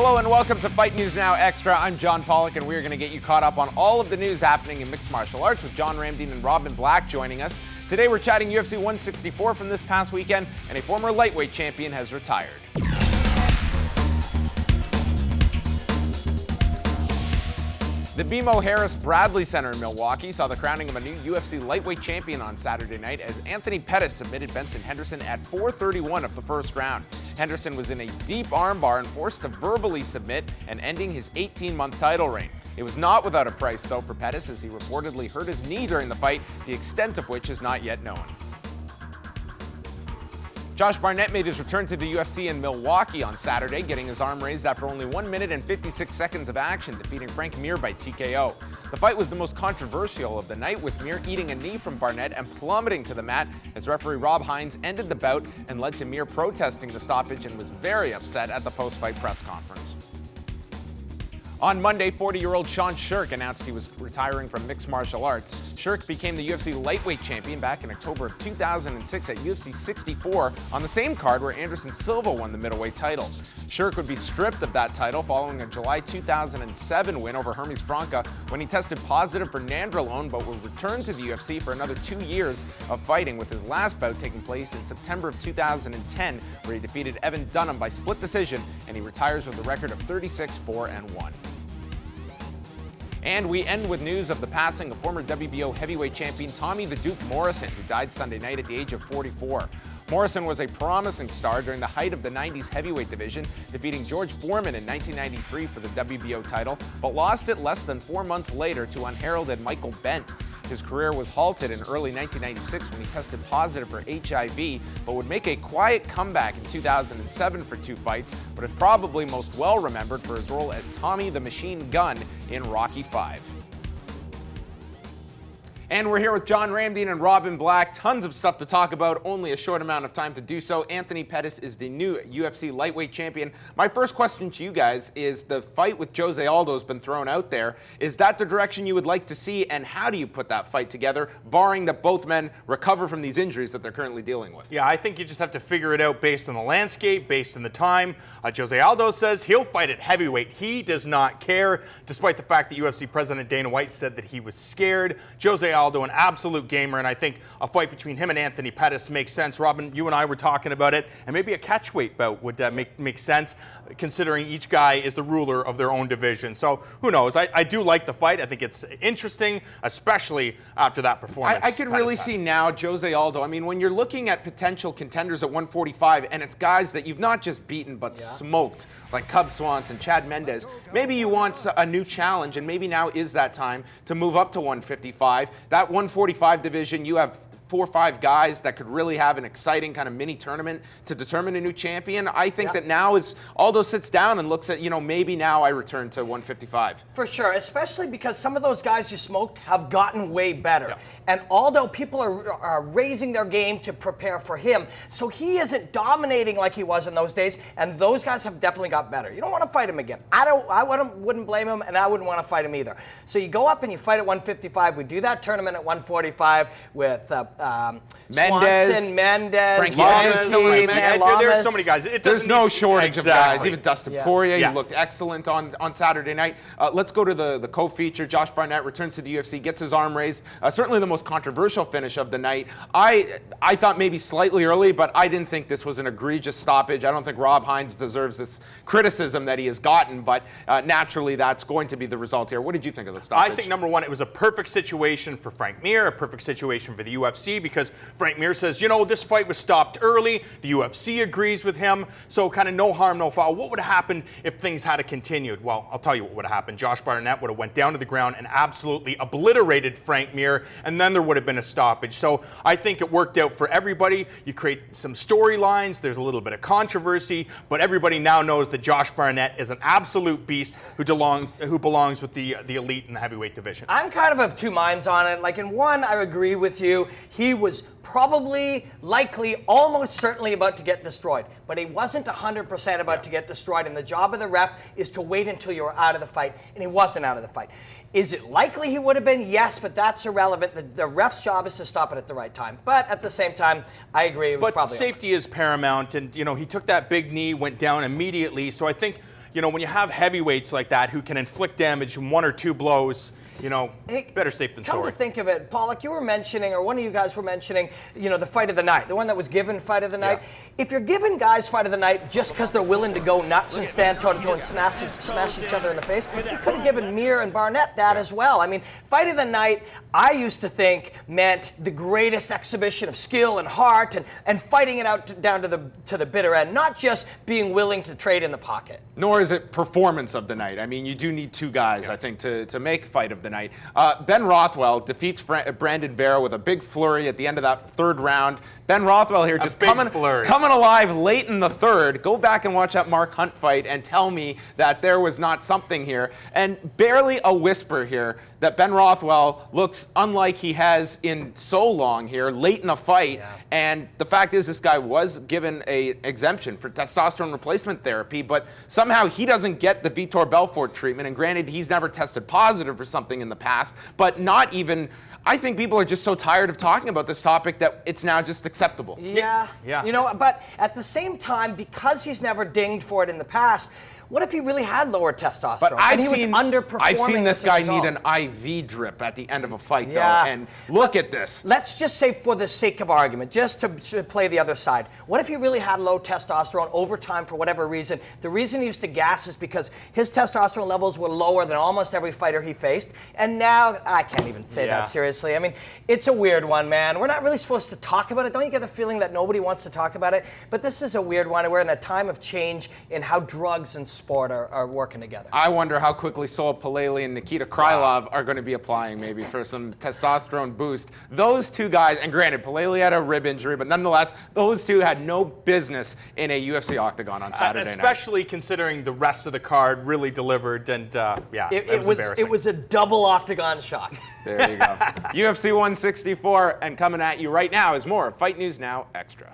Hello and welcome to Fight News Now Extra. I'm John Pollock, and we're going to get you caught up on all of the news happening in mixed martial arts with John Ramdeen and Robin Black joining us. Today we're chatting UFC 164 from this past weekend, and a former lightweight champion has retired. The BMO Harris Bradley Center in Milwaukee saw the crowning of a new UFC lightweight champion on Saturday night as Anthony Pettis submitted Benson Henderson at 4:31 of the first round. Henderson was in a deep armbar and forced to verbally submit and ending his 18-month title reign. It was not without a price, though, for Pettis, as he reportedly hurt his knee during the fight, the extent of which is not yet known. Josh Barnett made his return to the UFC in Milwaukee on Saturday, getting his arm raised after only 1 minute and 56 seconds of action, defeating Frank Mir by TKO. The fight was the most controversial of the night, with Mir eating a knee from Barnett and plummeting to the mat as referee Rob Hines ended the bout and led to Mir protesting the stoppage and was very upset at the post-fight press conference. On Monday, 40-year-old Sean Shirk announced he was retiring from mixed martial arts. Shirk became the UFC lightweight champion back in October of 2006 at UFC 64 on the same card where Anderson Silva won the middleweight title. Shirk would be stripped of that title following a July 2007 win over Hermes Franca when he tested positive for nandrolone, but would return to the UFC for another 2 years of fighting, with his last bout taking place in September of 2010, where he defeated Evan Dunham by split decision, and he retires with a record of 36-4-1. And we end with news of the passing of former WBO heavyweight champion Tommy the Duke Morrison, who died Sunday night at the age of 44. Morrison was a promising star during the height of the 90s heavyweight division, defeating George Foreman in 1993 for the WBO title, but lost it less than 4 months later to unheralded Michael Bent. His career was halted in early 1996 when he tested positive for HIV, but would make a quiet comeback in 2007 for 2 fights, but is probably most well remembered for his role as Tommy the Machine Gun in Rocky V. And we're here with John Ramdeen and Robin Black. Tons of stuff to talk about, only a short amount of time to do so. Anthony Pettis is the new UFC lightweight champion. My first question to you guys is, the fight with Jose Aldo has been thrown out there. Is that the direction you would like to see, and how do you put that fight together, barring that both men recover from these injuries that they're currently dealing with? Yeah, I think you just have to figure it out based on the landscape, based on the time. Jose Aldo says he'll fight at heavyweight. He does not care, despite the fact that UFC President Dana White said that he was scared. Jose Aldo, an absolute gamer, and I think a fight between him and Anthony Pettis makes sense. Robin, you and I were talking about it, and maybe a catchweight bout would make sense, considering each guy is the ruler of their own division. So who knows? I do like the fight. I think it's interesting, especially after that performance. I could really see now Jose Aldo. I mean, when you're looking at potential contenders at 145, and it's guys that you've not just beaten but smoked, like Cub Swanson, Chad Mendez, maybe you want a new challenge, and maybe now is that time to move up to 155. That 145 division, you have 4 or 5 guys that could really have an exciting kind of mini tournament to determine a new champion. I think that now, as Aldo sits down and looks at, maybe now I return to 155. For sure, especially because some of those guys you smoked have gotten way better. And Aldo, people are raising their game to prepare for him. So he isn't dominating like he was in those days, and those guys have definitely got better. You don't want to fight him again. I wouldn't blame him, and I wouldn't want to fight him either. So you go up and you fight at 155. We do that tournament at 145 with Swanson, Mendez, Lamas. There's so many guys. There's no shortage of guys. Even Dustin Poirier, he looked excellent on Saturday night. Let's go to the co-feature. Josh Barnett returns to the UFC, gets his arm raised. Certainly the most controversial finish of the night. I thought maybe slightly early, but I didn't think this was an egregious stoppage. I don't think Rob Hines deserves this criticism that he has gotten, but naturally that's going to be the result here. What did you think of the stoppage? I think, number one, it was a perfect situation for Frank Mir, a perfect situation for the UFC, because Frank Mir says, this fight was stopped early. The UFC agrees with him, so kind of no harm, no foul. What would have happened if things had continued? Well, I'll tell you what would have happened. Josh Barnett would have went down to the ground and absolutely obliterated Frank Mir, and then there would have been a stoppage. So I think it worked out for everybody. You create some storylines. There's a little bit of controversy, but everybody now knows that Josh Barnett is an absolute beast who belongs with the elite in the heavyweight division. I'm kind of 2 minds on it. Like, in one, I agree with you. He was probably, likely, almost certainly about to get destroyed. But he wasn't 100% about to get destroyed, and the job of the ref is to wait until you're out of the fight, and he wasn't out of the fight. Is it likely he would have been? Yes, but that's irrelevant. The ref's job is to stop it at the right time. But at the same time, I agree, it was probably safety is paramount, and he took that big knee, went down immediately, so I think you know, when you have heavyweights like that who can inflict damage in 1 or 2 blows, you know, better safe than sorry. Come to think of it, Pollock, you were mentioning, or one of you guys were mentioning, you know, the fight of the night, the one that was given fight of the night. Yeah. If you're giving guys fight of the night just because they're willing to go nuts and stand toe-to-toe and smash each other in the face, you could have given Mir and Barnett that as well. I mean, fight of the night, I used to think meant the greatest exhibition of skill and heart and fighting it out down to the bitter end, not just being willing to trade in the pocket. Nor is it performance of the night. I mean, you do need 2 guys, I think, to make fight of the night. Ben Rothwell defeats Brandon Vera with a big flurry at the end of that 3rd round. Ben Rothwell here just coming alive late in the 3rd. Go back and watch that Mark Hunt fight and tell me that there was not something here. And barely a whisper here that Ben Rothwell looks unlike he has in so long here, late in a fight. Yeah. And the fact is, this guy was given an exemption for testosterone replacement therapy, but somehow he doesn't get the Vitor Belfort treatment. And granted, he's never tested positive for something in the past, but not even. I think people are just so tired of talking about this topic that it's now just acceptable. Yeah. You know, but at the same time, because he's never dinged for it in the past, what if he really had lower testosterone? But I've seen this guy need an IV drip at the end of a fight, though. And look at this. Let's just say, for the sake of argument, just to play the other side, what if he really had low testosterone over time for whatever reason? The reason he used to gas is because his testosterone levels were lower than almost every fighter he faced. And now, I can't even say that seriously. I mean, it's a weird one, man. We're not really supposed to talk about it. Don't you get the feeling that nobody wants to talk about it? But this is a weird one. We're in a time of change in how drugs and sport are working together. I wonder how quickly Sol Paleli and Nikita Krylov are going to be applying maybe for some testosterone boost. Those 2 guys, and granted, Paleli had a rib injury, but nonetheless, those 2 had no business in a UFC octagon on Saturday night. Especially considering the rest of the card really delivered, and it was a double octagon shot. There you go. UFC 164, and coming at you right now is more Fight News Now Extra.